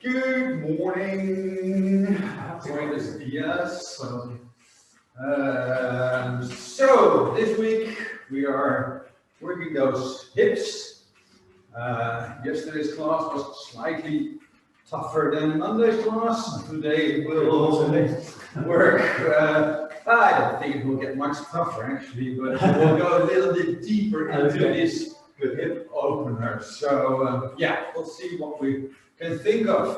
Good morning. Buenos dias. So this week we are working those hips. Yesterday's class was slightly tougher than Monday's class. Today we'll work. I don't think it will get much tougher actually, but we'll go a little bit deeper into this hip opener. So yeah, we'll see what we can think of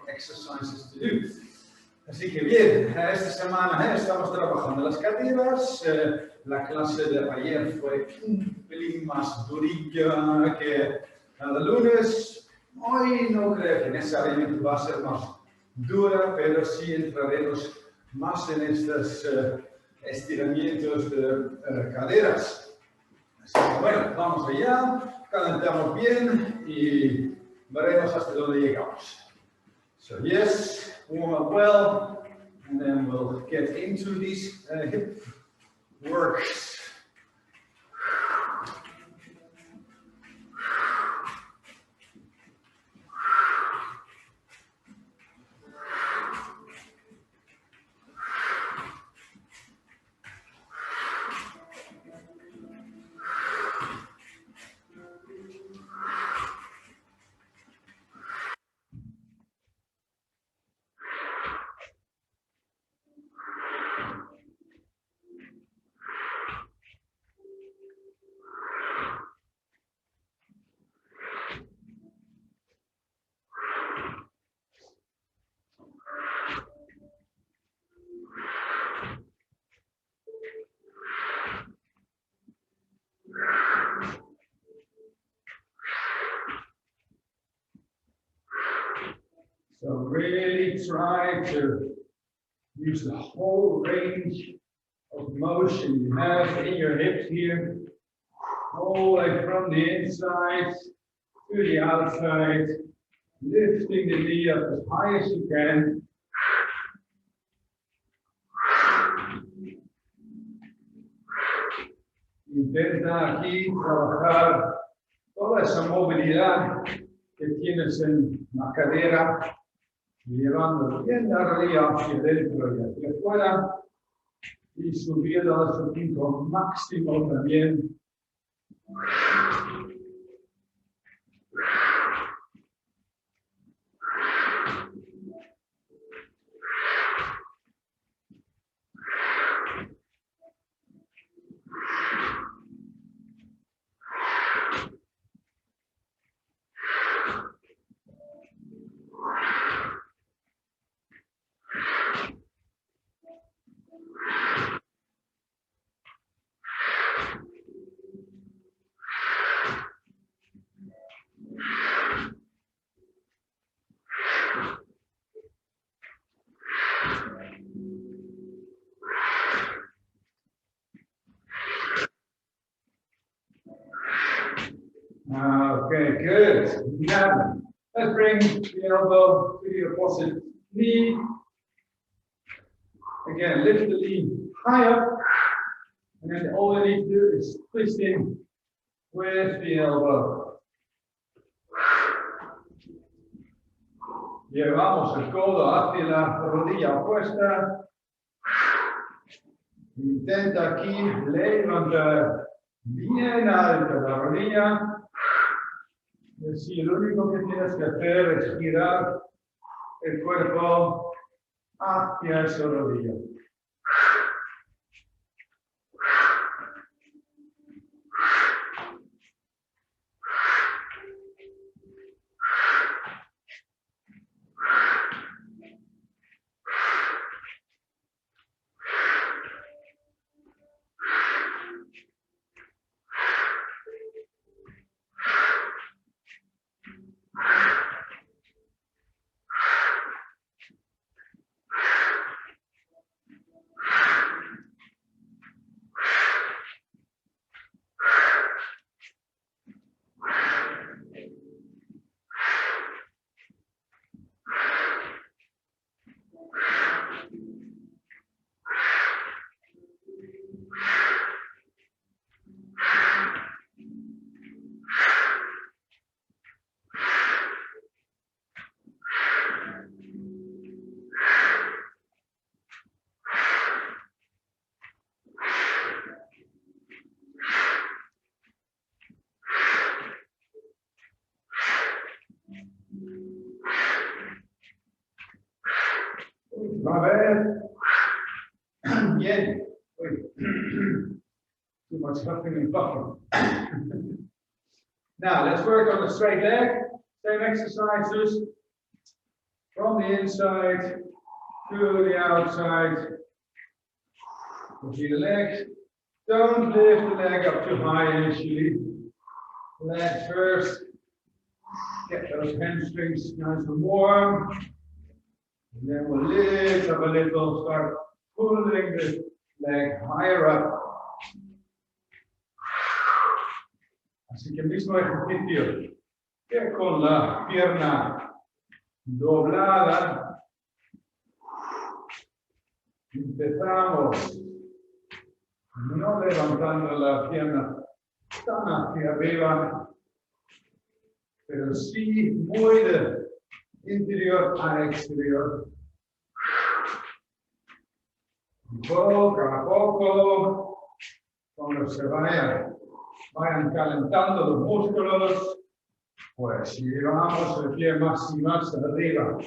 exercises to do. Así que bien, esta semana estamos trabajando las caderas. La clase de ayer fue un pelín más durilla que el lunes. Hoy no creo que necesariamente va a ser más dura, pero sí entraremos más en estos estiramientos de caderas. Así que bueno, vamos allá, calentamos bien y veremos hasta dónde llegamos. So yes, warm up well, and then we'll get into these hip works. So really try to use the whole range of motion you have in your hips here, all the way from the inside to the outside, lifting the knee up as high as you can. Intenta aquí trabajar toda esa movilidad que tienes en la cadera, llevando bien la rodilla hacia adentro y hacia afuera y subiendo a su pico máximo también. Okay, good. Now, let's bring the elbow to the opposite knee. Again, lift the knee high up, and then all you need to do is twist in with the elbow. Llevamos el codo hacia la rodilla opuesta. Intenta aquí levantar bien alta la rodilla. Y así lo único que tienes que hacer es girar el cuerpo hacia esa rodilla. Va bene. Bien. Too much huffing and puffing. Now let's work on the straight leg. Same exercises from the inside to the outside. Push the leg. Don't lift the leg up too high initially. Leg first. Get those hamstrings nice and warm. And then we'll lift up a little, start pulling the leg higher up. Así que mismo ejercicio que con la pierna doblada. Empezamos no levantando la pierna tan hacia arriba, pero sí muy de interior a exterior. Poco a poco, cuando se vayan calentando los músculos, pues llevamos el pie más y más arriba.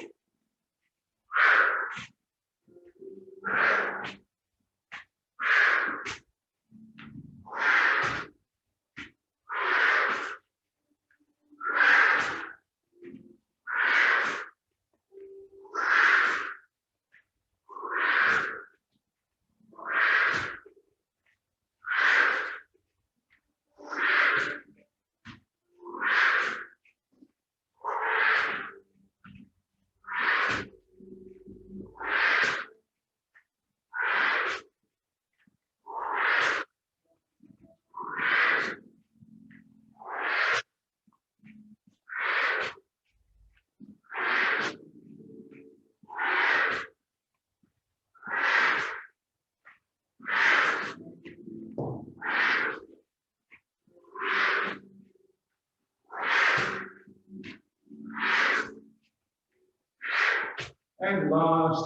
And last.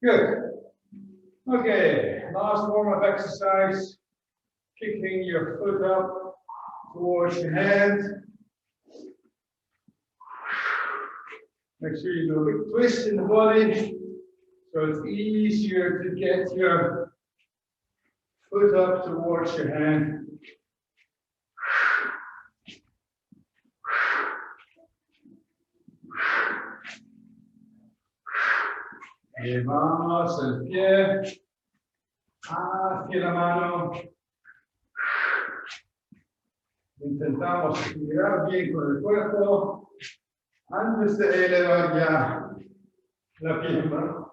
Good. Okay, last warm-up exercise. Kicking your foot up towards your hand. Make sure you do a big twist in the body so it's easier to get your foot up towards your hand. Llevamos el pie hacia la mano. Intentamos girar bien con el cuerpo antes de elevar ya la pierna.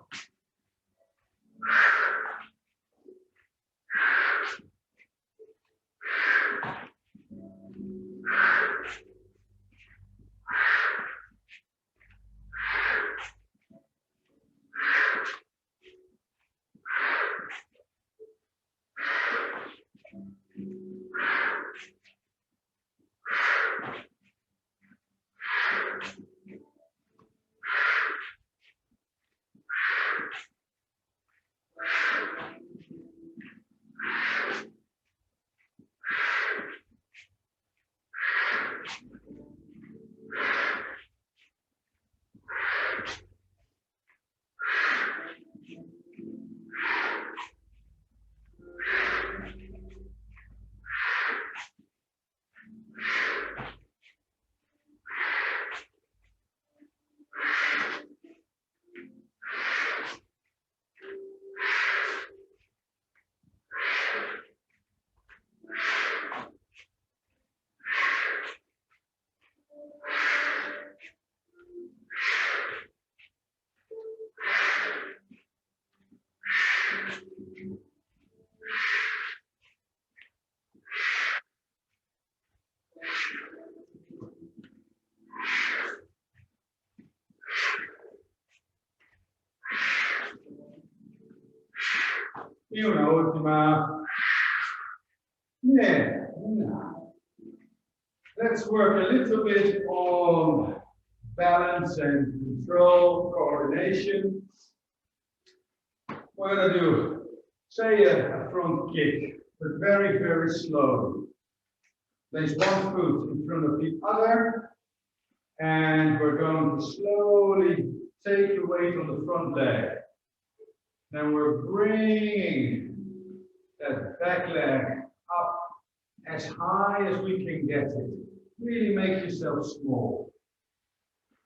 Y una última. Yeah. Let's work a little bit on balance and control, coordination. We're going to do, say, a front kick, but very, very slowly. Place one foot in front of the other, and we're going to slowly take the weight on the front leg. Then we're bringing that back leg up as high as we can get it. Really make yourself small.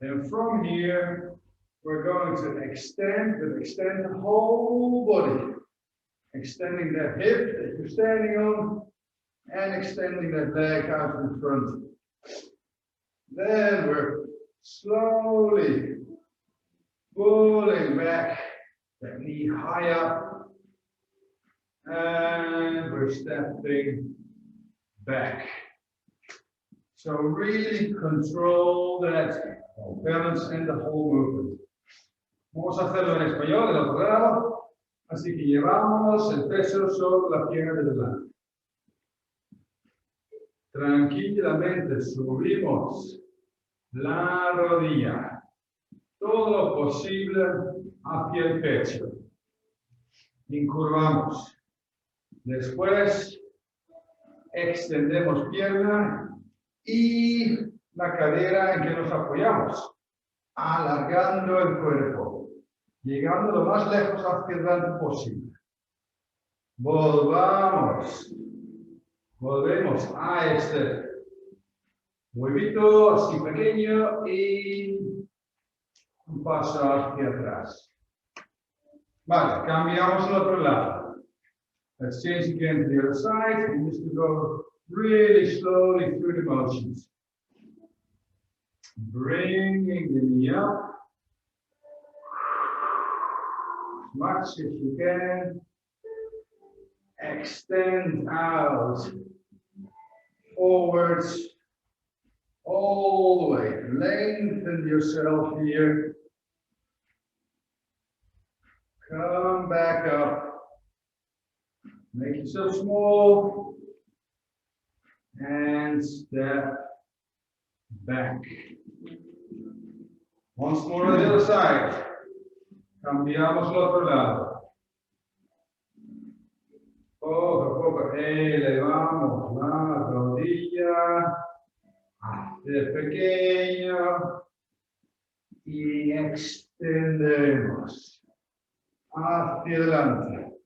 And from here, we're going to extend the whole body. Extending that hip that you're standing on and extending that leg out in front. Then we're slowly pulling back that knee high up. And we're stepping back. So really control that balance and the whole movement. Vamos a hacerlo en español, en otro lado. Así que llevamos el peso sobre la pierna de delante. Tranquilamente subimos la rodilla. Todo lo posible hacia el pecho. Incurvamos. Después extendemos pierna y la cadera en que nos apoyamos. Alargando el cuerpo. Llegando lo más lejos hacia adelante posible. Volvamos. Volvemos a este huevito así pequeño y un paso hacia atrás. Vale, cambiamos al otro lado. Let's change again to the other side and just to go really slowly through the motions. Bringing the knee up. As much as you can. Extend out, forwards, all the way. Lengthen yourself here. Come back up. Make yourself small. And step back. Once more on the other side. Cambiamos al otro lado. Poco a poco elevamos la rodilla hacia pequeño y extendemos hacia adelante.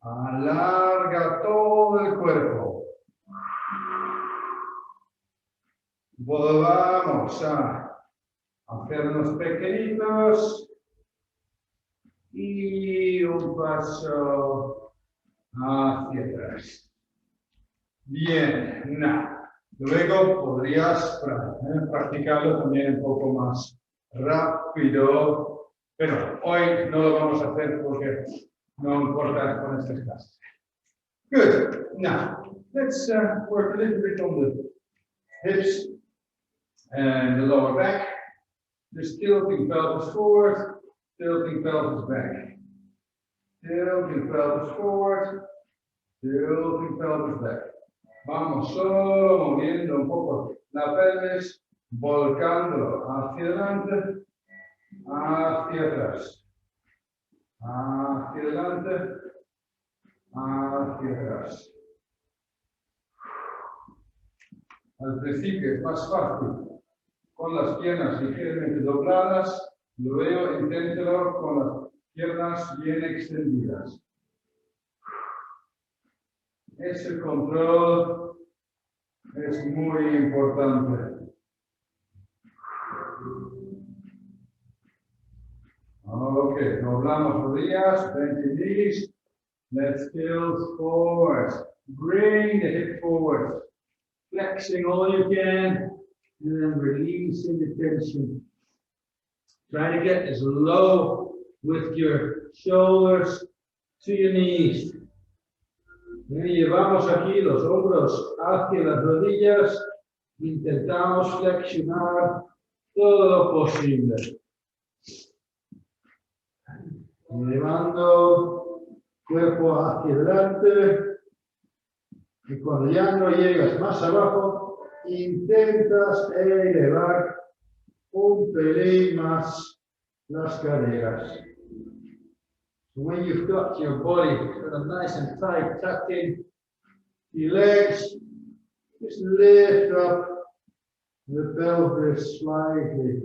Alarga todo el cuerpo. Volvamos a hacernos pequeñitos y un paso hacia atrás. Bien, luego podrías practicarlo también un poco más rápido, pero hoy no lo vamos a hacer porque no importa con estas clases. Good. Now, let's work a little bit on the hips and the lower back. Just tilting pelvis forward, tilting pelvis back. Tilting pelvis forward, tilting pelvis back. Vamos solo moviendo un poco la pelvis, volcando hacia adelante, hacia atrás. Hacia adelante, hacia atrás. Al principio es más fácil con las piernas ligeramente dobladas, luego inténtalo con las piernas bien extendidas. Ese control es muy importante. Ok, doblamos rodillas, bend your knees. Let's tilt forward. Bring the hip forward. Flexing all you can. And then releasing the tension. Try to get as low with your shoulders to your knees. Y llevamos aquí los hombros hacia las rodillas. Intentamos flexionar todo lo posible. Elevando cuerpo hacia adelante. Y cuando ya no llegas más abajo, intentas elevar un pelín más las caderas. So when you've got your body kind of nice and tight, tucked in your legs, just lift up the pelvis slightly.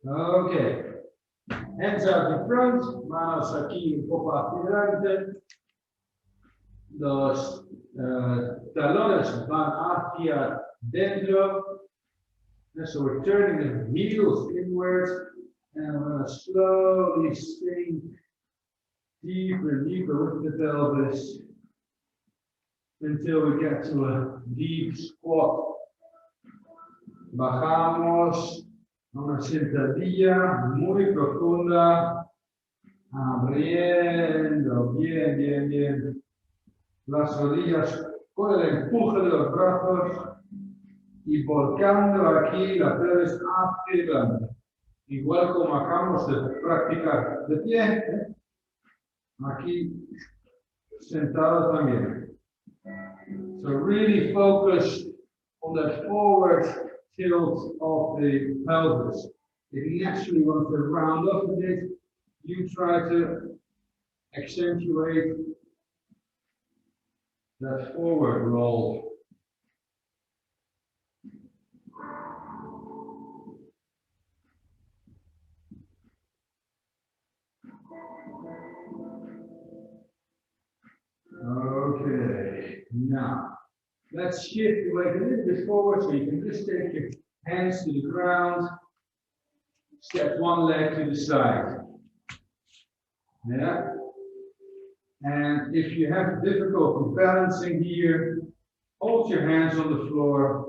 Okay. Hands out in front, manos aquí un poco hacia adelante. Los talones van hacia dentro. And so we're turning the heels inwards, and we're going to slowly sink deeper and deeper with the pelvis until we get to a deep squat. Bajamos a una sentadilla muy profunda, abriendo bien, bien, bien las rodillas con el empuje de los brazos y volcando aquí la pelvis hacia adelante. Igual como acabamos de practicar de pie, aquí sentado también. So really focus on the forward tilt of the pelvis. If you naturally want to round off a bit, you try to accentuate that forward roll. Okay, now let's shift the weight a little bit forward so you can just take your hands to the ground, step one leg to the side. Yeah. And if you have difficulty balancing here, hold your hands on the floor.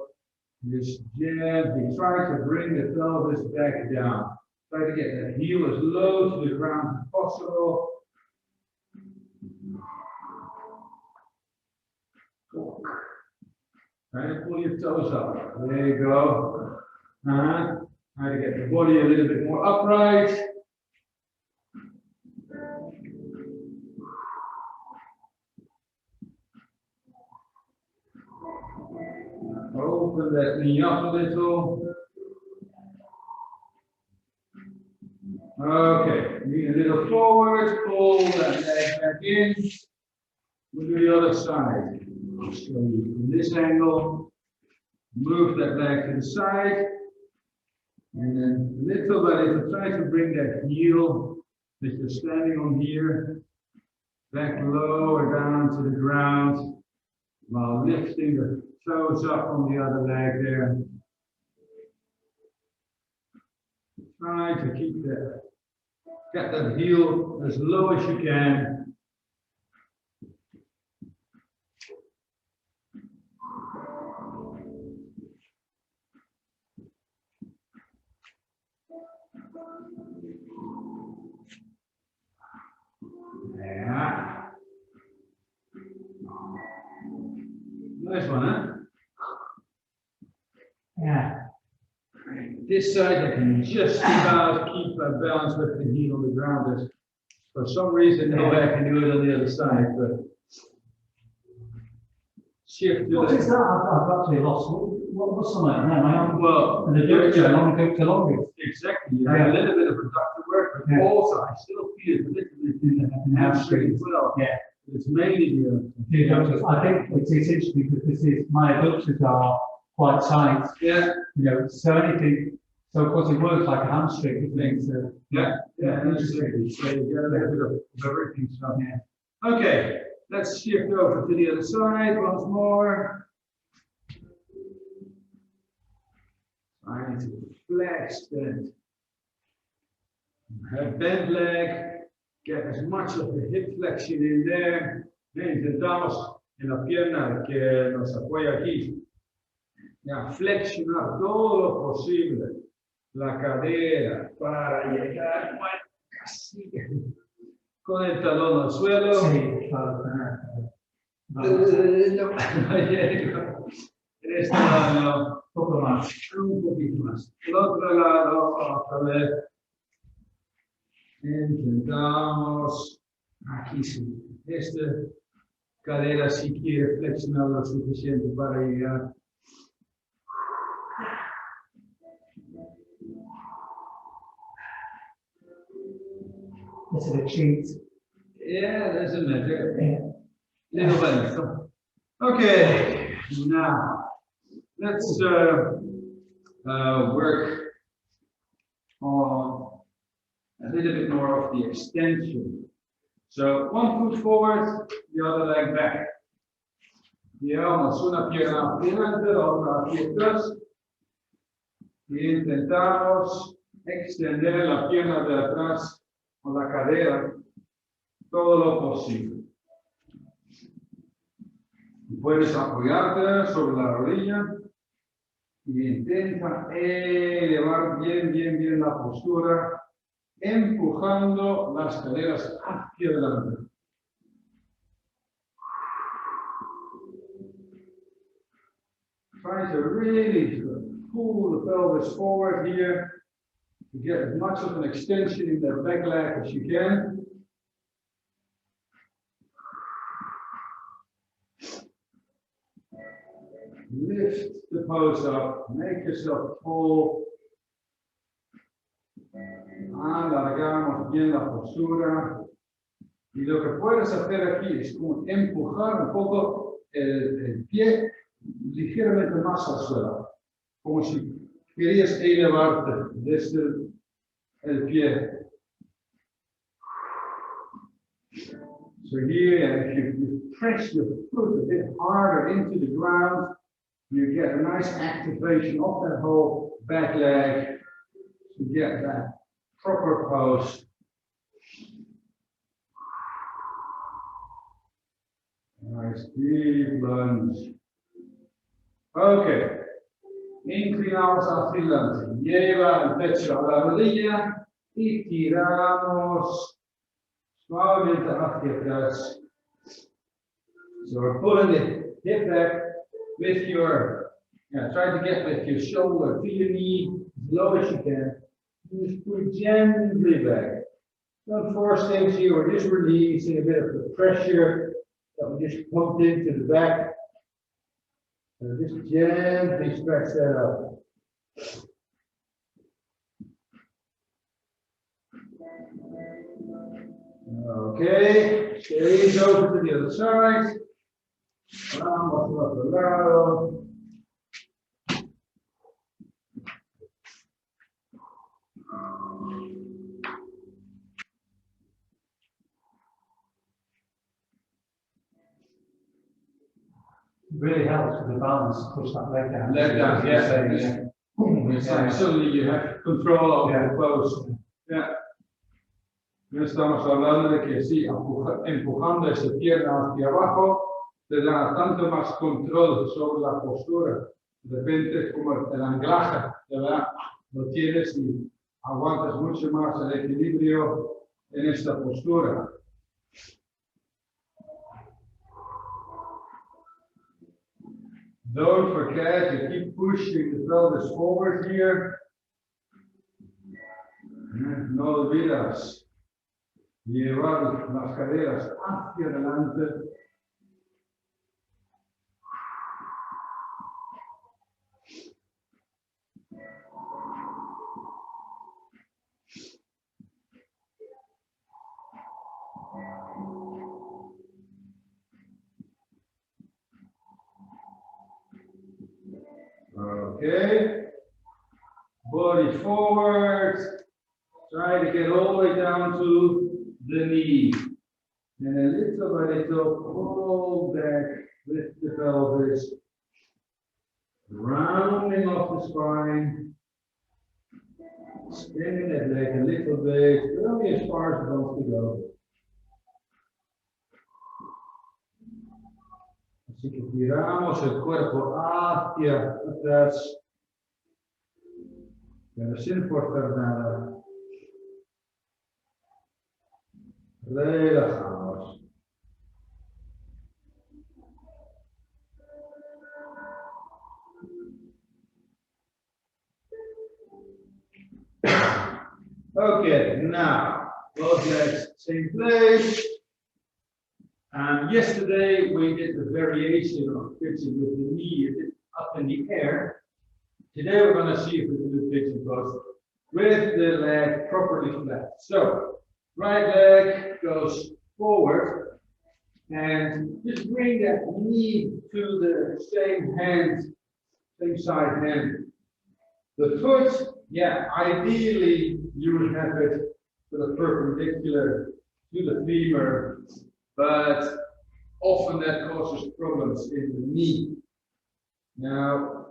Just gently try to bring the pelvis back down. Try to get the heel as low to the ground as possible. Try to pull your toes up. There you go. Try to get the body a little bit more upright. Open that knee up a little. Okay, lean a little forward, pull that leg back in. We'll do the other side. So from this angle, move that leg to the side, and then little by little try to bring that heel that you're standing on here back lower down to the ground while lifting the toes up on the other leg there. Try to keep that, get that heel as low as you can. Yeah. Nice one, huh? Yeah. This side I can just about keep a balance with the heel on the ground. There's, for some reason, no way I can do it on the other side, but shift to what is that? I've actually lost. What's on that? No, well, and the Rutger, longer. Exactly. You have a little bit of productive work, but also I still feel a little bit in the hamstring as well. Yeah. It's mainly the adductors. I think it's interesting because this is my adductors are quite tight. Yeah. You know, so anything. So of course it works like a hamstring thing. So yeah, interesting. So you get a little bit of everything. So yeah. Okay, let's shift over to the other side once more. Trying to flex that bent leg. Get as much of the hip flexion in there. Intentamos en la pierna que nos apoya aquí. Ya, flexionar todo lo posible la cadera para llegar casi con el talón al suelo. sí, No llego. En este lado, un poco más. un poquito más. El otro lado, otra vez. Intentamos, aquí sí, esta cadera si quiere flexionar lo suficiente para llegar. It's a cheat. Yeah, doesn't matter. Little by little. Okay, now let's work on a little bit more of the extension. So one foot forward, the other leg back. Llevamos una pierna hacia adelante, la otra hacia atrás. Y intentamos extender la pierna de atrás con la cadera todo lo posible. Puedes apoyarte sobre la rodilla y intenta elevar bien la postura, empujando las caderas hacia adelante. Try to really pull the pelvis forward here to get as much of an extension in that back leg as you can. Lift the pose up, make yourself tall. Alargamos bien la postura. Y lo que puedes hacer aquí es como empujar un poco el pie ligeramente más al suelo, como si querías elevarte desde el pie. So here, if you press your foot a bit harder into the ground, you get a nice activation of that whole back leg to get that proper pose. Nice deep lunge. Ok, inclinamos hacia adelante, lleva el pecho a la rodilla y tiramos suavemente hacia atrás. So we're pulling the hip back with your, try to get with your shoulder to your knee as low as you can. Just pull gently back. Don't force things here, we're just releasing a bit of the pressure that we just pumped into the back. So just gently stretch that out. Okay, change over to the other side. Vamos al otro lado. Really helps with the balance, push that leg down. Leg down, yeah. Suddenly you have control of the pose. Yeah. No estamos hablando de que sí, empujando esa pierna hacia abajo, te da tanto más control sobre la postura. De repente, como el anclaje, ¿verdad? Lo tienes y aguantas mucho más el equilibrio en esta postura. Don't forget to keep pushing the pelvis forward here. No olvides llevar las caderas hacia adelante. Okay, body forward, try to get all the way down to the knee, and a little by little pull back with the pelvis, rounding off the spine, extending that leg a little bit, but only as far as it wants to go. Así que tiramos el cuerpo hacia atrás, pero sin forzar nada. Relajamos. Okay, now both legs same place. And yesterday we did the variation of pitching with the knee up in the air. Today we're going to see if we can do pitching pose with the leg properly flat. So right leg goes forward and just bring that knee to the same hand, same side hand. The foot yeah, ideally you would have it sort of perpendicular to the femur, but often that causes problems in the knee. Now,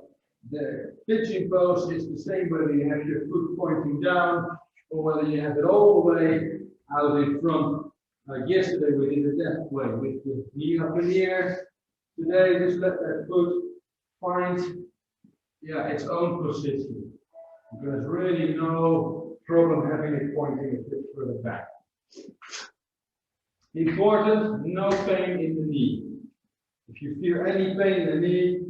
the pigeon pose is the same whether you have your foot pointing down or whether you have it all the way out in front. Like yesterday we did it that way with the knee up in the air. Today just let that foot find its own position. There's really no problem having it pointing a bit further back. Important, no pain in the knee. If you feel any pain in the knee,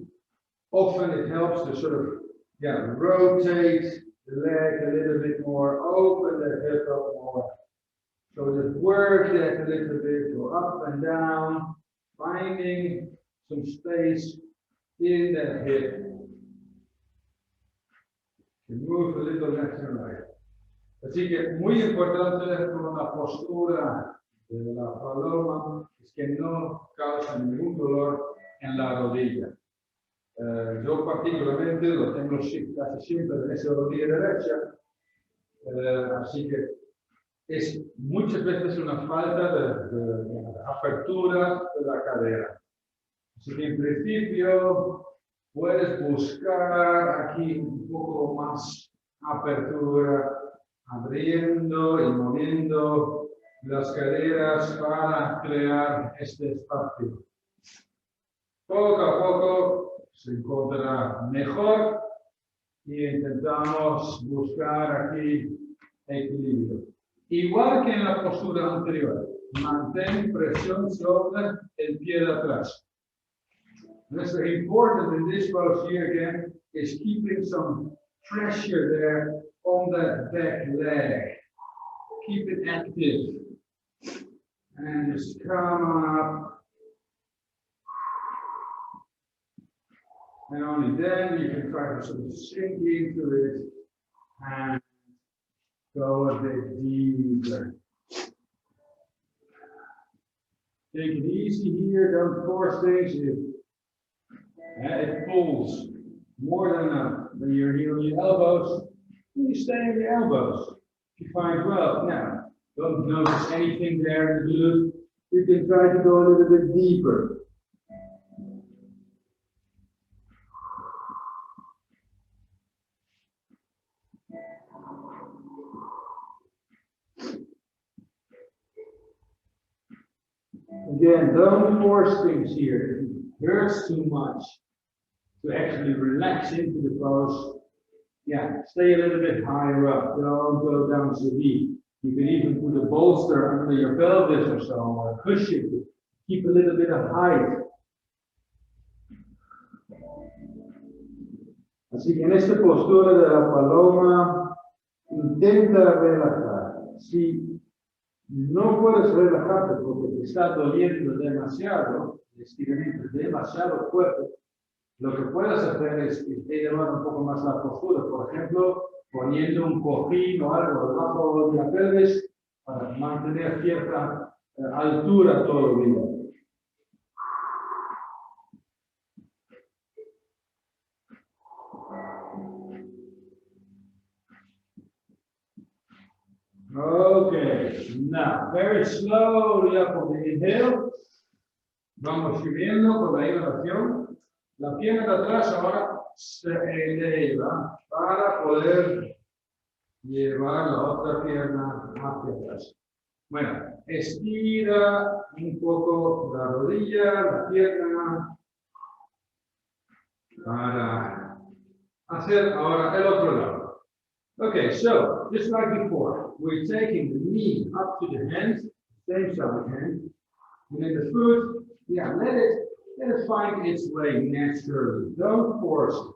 often it helps to sort of rotate the leg a little bit more, open the hip up more. So just work that a little bit, go up and down, finding some space in that hip. You move a little left and right. Así que muy importante con la postura de la paloma es que no causa ningún dolor en la rodilla. Yo particularmente lo tengo casi siempre en esa rodilla derecha, así que es muchas veces una falta de apertura de la cadera. Así que en principio puedes buscar aquí un poco más apertura, abriendo y moviendo las caderas para crear este espacio. Poco a poco se encontrará mejor y intentamos buscar aquí equilibrio. Igual que en la postura anterior, mantén presión sobre el pie de atrás. What's very important in this pose here again is keeping some pressure there on that back leg. Keep it active. And just come up. And only then you can try to sort of sink into it and go a bit deeper. Take it easy here, don't force things. It pulls more than enough. When you're here on your elbows, you stay on your elbows. If you find, well, now, don't notice anything there in the glute, you can try to go a little bit deeper. Again, don't force things here. It hurts too much to actually relax into the pose. Yeah, stay a little bit higher up. Don't go down so deep. You can even put a bolster under your pelvis or so, or a cushion to keep a little bit of height. Así que en esta postura de la paloma, intenta relajar. Si no puedes relajarte porque te está doliendo demasiado, el estiramiento es demasiado fuerte, lo que puedes hacer es elevar un poco más la postura, por ejemplo, poniendo un cojín o algo debajo de la pelvis para mantener cierta altura todo el día. Okay, now very slowly up on the inhale. Vamos subiendo con la inhalación. La pierna de atrás ahora se eleva para poder llevar la otra pierna hacia atrás. Bueno, estira un poco la rodilla, la pierna, para hacer ahora el otro lado. Okay, so just like before, we're taking the knee up to the hand, same side hand, and then the foot, let it find its way naturally. Don't force it.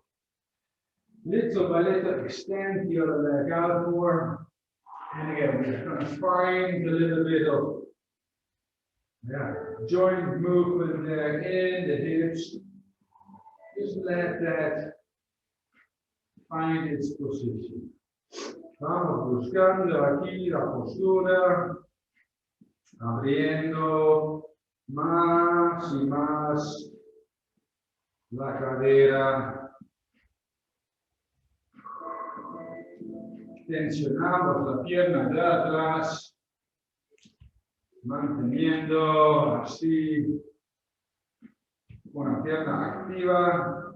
Little by little, extend the other leg out more. And again, we're going to find a little bit of joint movement there in the hips. Just let that find its position. Vamos buscando aquí la postura, abriendo más y más la cadera. Tensionamos la pierna de atrás, manteniendo así una pierna activa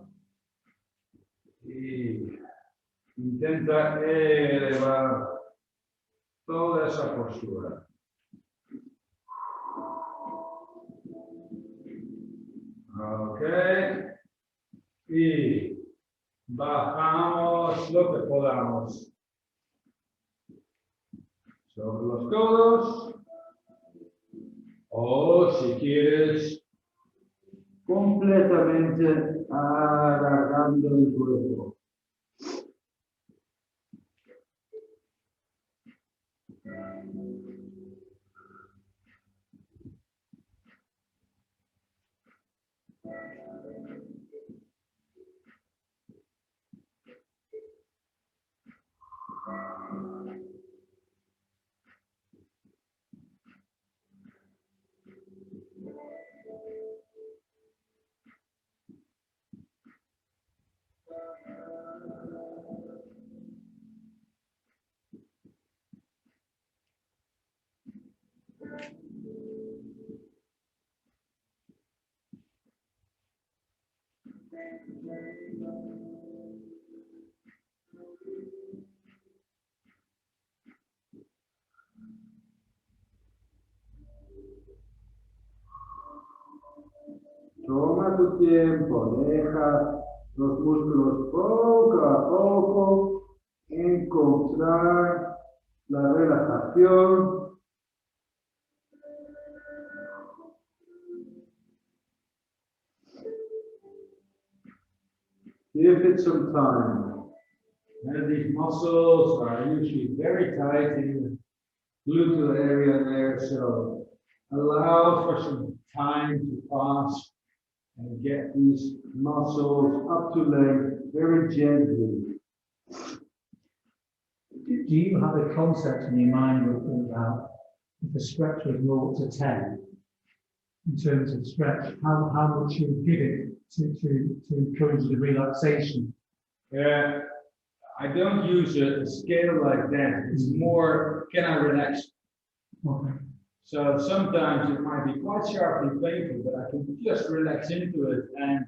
y intenta elevar toda esa postura. Ok. Y bajamos lo que podamos sobre los codos, o si quieres, completamente alargando el cuerpo. Toma tu tiempo, deja los músculos poco a poco encontrar la relajación. Give it some time. And these muscles are usually very tight in the gluteal area there, so allow for some time to pass and get these muscles up to length very gently. Do you have a concept in your mind about if a stretch was 0 to 10 in terms of stretch, how much you would give it to encourage the relaxation? I don't use a scale like that. It's more, can I relax? Okay. So sometimes it might be quite sharply painful, but I can just relax into it and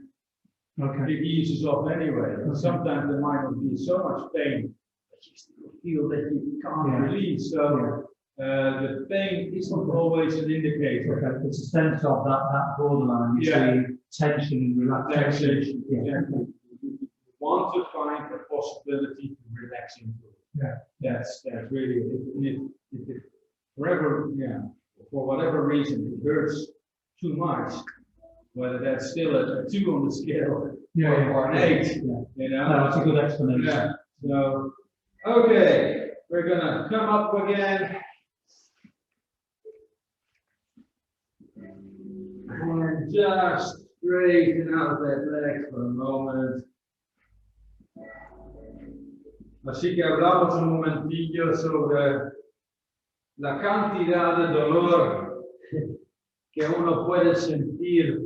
it eases off anyway. And sometimes there might not be so much pain that you still feel that you can't release. So the pain isn't always an indicator. Okay. It's a sense of that borderline between tension and relaxation. Exactly. You want to find a possibility to relax into it. Yeah. That's really if it forever, for whatever reason it hurts too much, whether that's still a 2 on the scale or an 8. You know, that's a good explanation. Yeah. So okay, we're gonna come up again. And just straighten out that leg for a moment. Así que hablamos un momentillo sobre la cantidad de dolor que uno puede sentir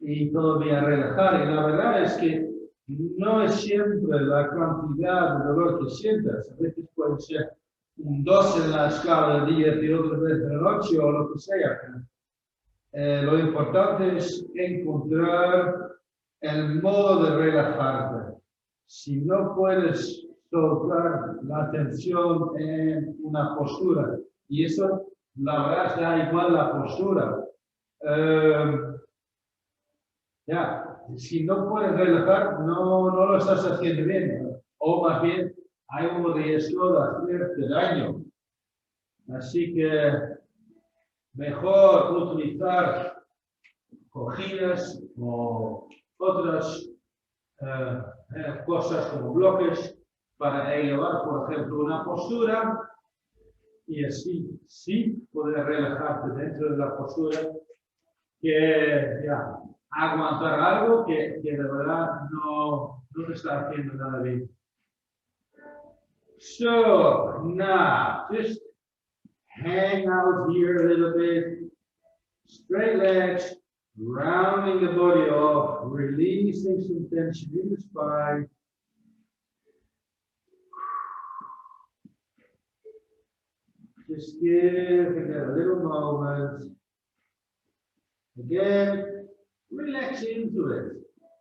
y todavía relajar. Y la verdad es que no es siempre la cantidad de dolor que sientas. A veces puede ser un 2 en la escala de 10 y otra vez en el 8 o lo que sea. Lo importante es encontrar el modo de relajarte. Si no puedes soltar la tensión en una postura, y eso, la verdad, da igual la postura. Si no puedes relajar, no lo estás haciendo bien, o más bien hay un riesgo de hacerte daño. Así que mejor utilizar cojines o otras cosas como bloques para elevar, por ejemplo, una postura y así sí poder relajarte dentro de la postura, que aguantar algo que de verdad no te está haciendo nada bien. So now just hang out here a little bit, straight legs, rounding the body off, releasing some tension in the spine. Just give it a little moment. Again, relax into it.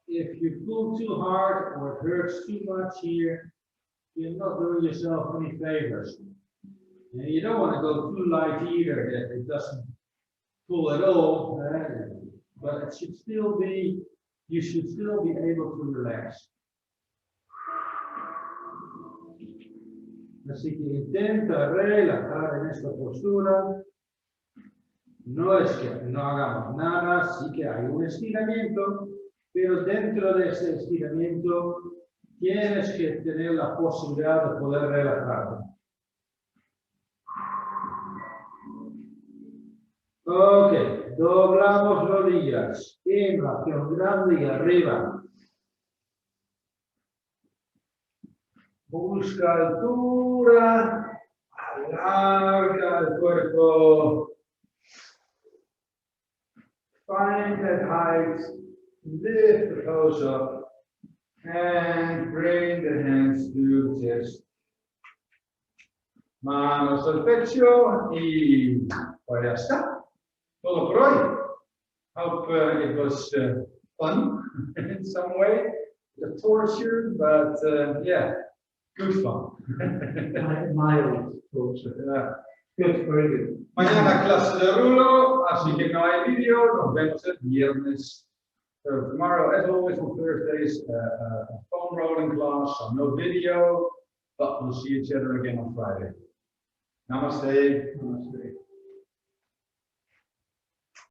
If you pull too hard or it hurts too much here, you're not doing yourself any favors. And you don't want to go too light either, that it doesn't pull at all. But it should still be, you should still be able to relax. Así que intenta relajar en esta postura. No es que no hagamos nada, sí que hay un estiramiento, pero dentro de ese estiramiento tienes que tener la posibilidad de poder relajarte. Ok, doblamos rodillas, inhalación grande y arriba. Busca altura, alarga el cuerpo. Find that height, lift the toes up, and bring the hands to the chest. Manos al pecho y pues ya está. Todo por hoy. Hope it was fun in some way. The torture, but yeah, good fun. Mild torture. Good, very good. Mañana clase de rulo, así que no hay vídeo, nos vemos el viernes. So tomorrow, as always on Thursdays, a phone rolling class, so no video, but we'll see each other again on Friday. Namaste. Namaste.